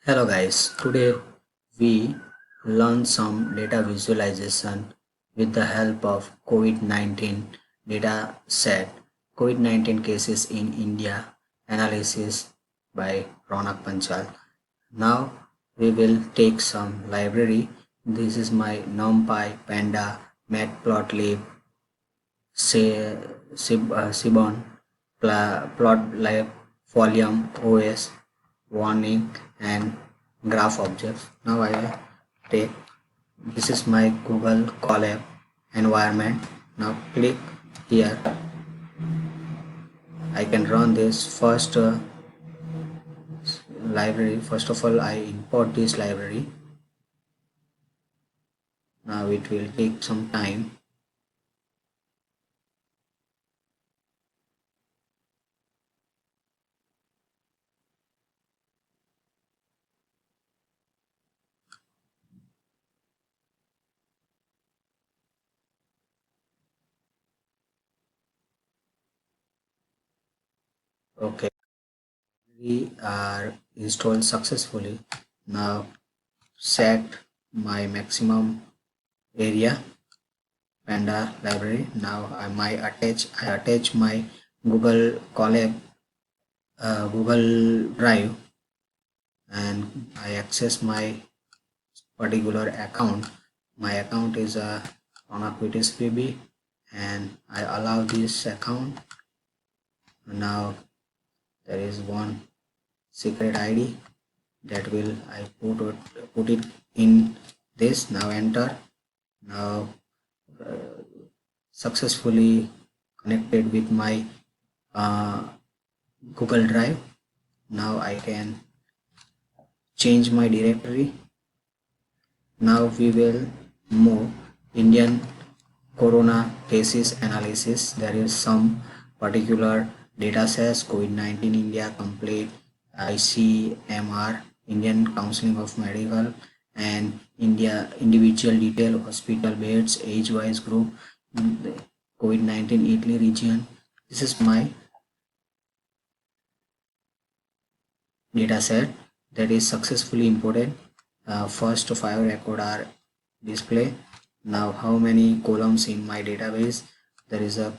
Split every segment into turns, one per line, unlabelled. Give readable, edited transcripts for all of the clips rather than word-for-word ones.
Hello guys, today we learn some data visualization with the help of COVID-19 data set, COVID-19 cases in India analysis by Ronak Panchal. Now we will take some library. This is my NumPy, Panda, Matplotlib, Sibon, Plotlib, Folium, OS, warning and graph objects. Now I will take this is my Google Colab environment. Now click here. I can run this first library. First of all, I import this library. Now it will take some time. Okay, we are installed successfully. Now set my maximum area Panda library. Now I attach my Google Colab Google Drive, and I access my particular account. My account is on Aquitis PB, and I allow this account. Now there is one secret ID that will I put it in this. Now enter. Now successfully connected with my uh, Google Drive. Now I can change my directory. Now we will move Indian corona cases analysis. There is some particular data sets COVID-19 India complete ICMR Indian Counseling of Medical and India individual detail hospital beds age wise group COVID-19 Italy region. This is my data set that is successfully imported. First five record are display. Now how many columns in my database? There is a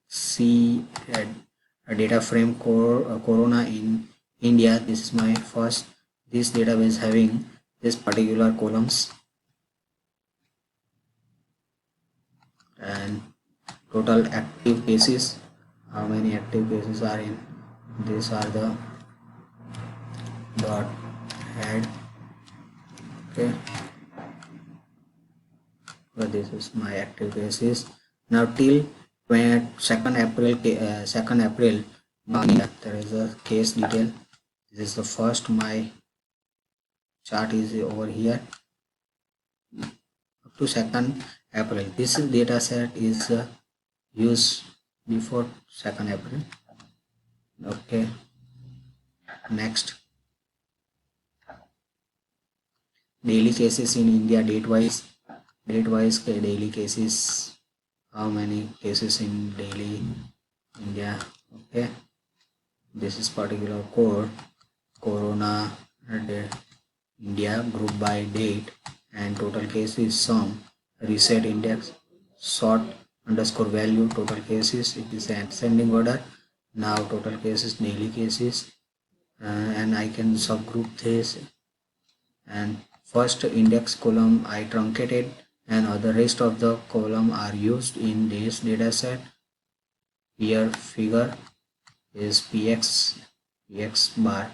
C a data frame corona in India. This is my first this database having this particular columns, and total active cases, how many active cases are in, these are the dot head. Okay, so this is my active cases. Now till 2nd April, 2nd April, there is a case detail. This is the first, my chart is over here up to 2nd April. This data set is used before 2nd April. Okay, next, daily cases in India date wise daily cases, how many cases in daily India. Okay, this is particular code corona India group by date and total cases sum reset index sort underscore value total cases, it is an ascending order. Now total cases daily cases, and I can subgroup this, and first index column I truncated and other rest of the column are used in this dataset. Here figure is px bar.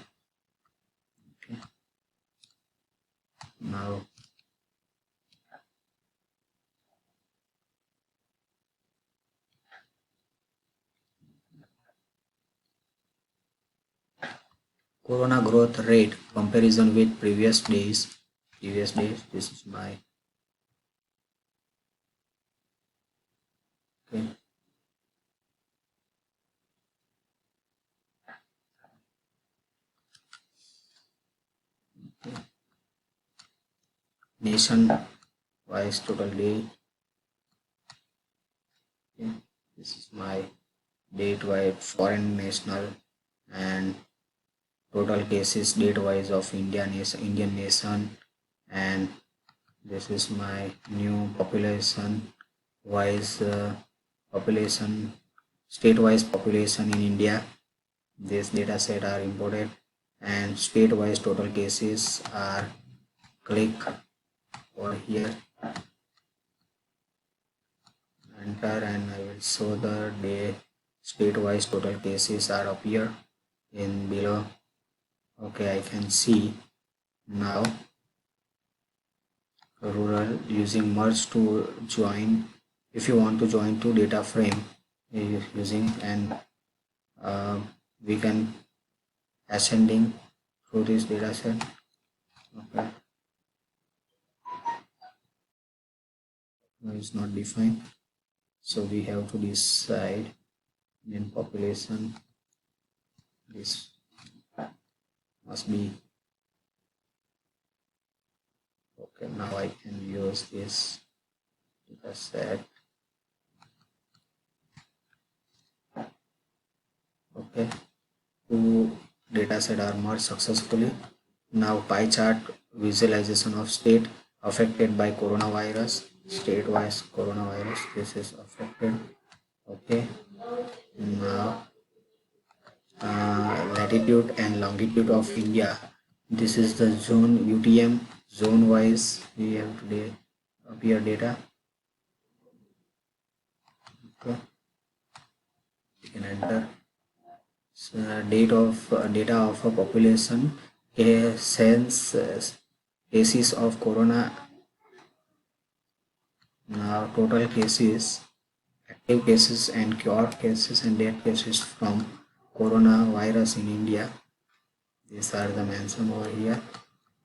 Okay. Now corona growth rate comparison with previous days. This is my okay. Nation wise total day. Okay. This is my date wide foreign national and total cases date wise of Indian nation, and this is my new population wise population state wise population in India. This data set are imported, and state wise total cases are click over here, enter, and I will show the day state wise total cases are appear in below. Okay, I can see now rural using merge to join. If you want to join two data frame using, and we can ascending through this data set. Okay, no, it's not defined, so we have to decide in population. This must be okay. Now I can use this data set. Okay, two data set are merged successfully. Now pie chart visualization of state affected by coronavirus. State wise coronavirus, this is affected. Okay, now latitude and longitude of India. This is the zone UTM. Zone wise we have today appear data. Okay, you can enter data of a population, a sense cases of corona. Now total cases, active cases and cured cases and death cases from coronavirus in India. These are the mentioned over here.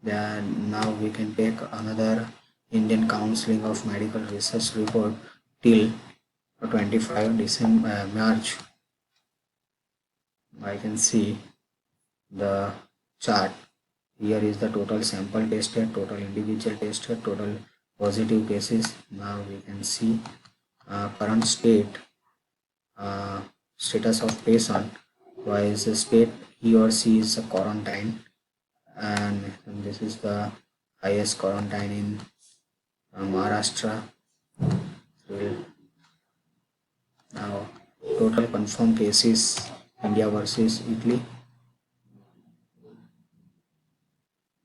Then now we can take another Indian Council of Medical Research report till 25 December March. I can see the chart. Here is the total sample tested, total individual tested, total positive cases. Now we can see current status of patient, wise state he or she is quarantine, and this is the highest quarantine in Maharashtra. Now total confirmed cases India versus Italy,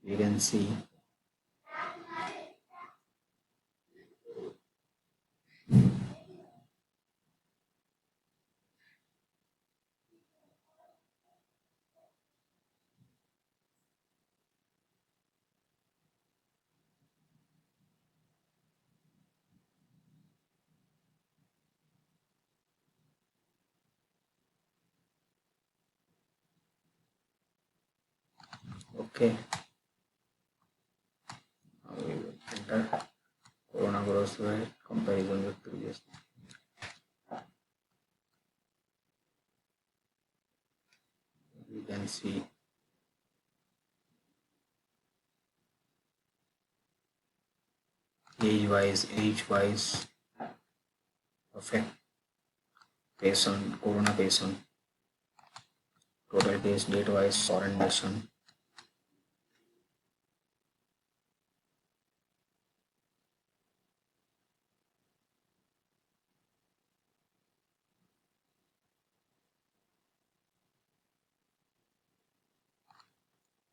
we can see okay. Now we will enter corona growth rate comparison with previous. We can see age wise affect patient, corona patient, total case date wise foreign nation.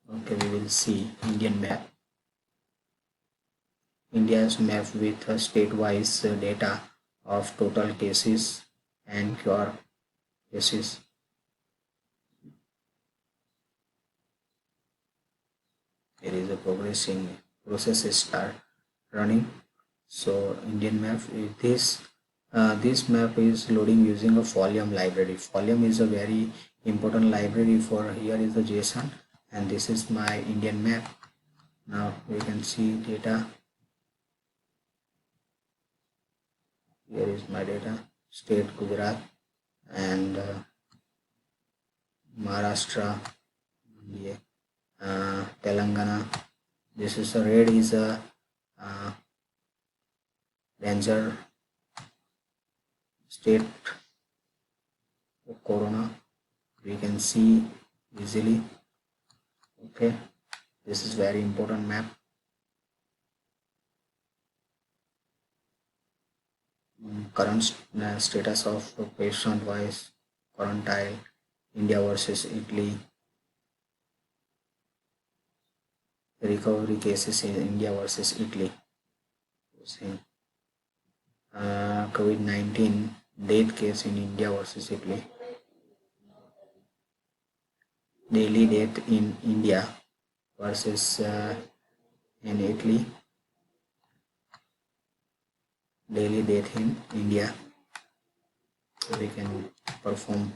Okay, we will see Indian map. India's map with state-wise data of total cases and cure cases. There is a progressing process start running. So Indian map is this. This map is loading using a Folium library. Folium is a very important library for here is the JSON, and this is my Indian map. Now we can see data. Here is my data. State Gujarat and Maharashtra, yeah, Telangana. This is a red is a danger state of corona. We can see easily Okay, this is very important map. Current status of patient wise quarantine, India versus Italy, recovery cases in India versus Italy. COVID-19 death case in India versus Italy. Daily death in India versus in Italy. Daily death in India. We can perform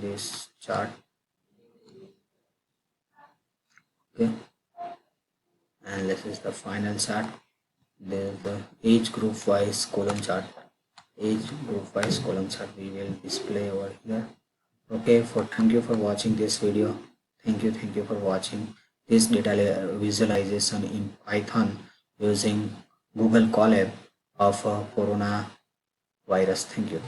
this chart. Okay, and this is the final chart. There's the age group wise column chart. Age group wise column chart we will display over here. Okay, for thank you for watching this video. Thank you for watching this data visualization in Python using Google Colab of corona virus. Thank you.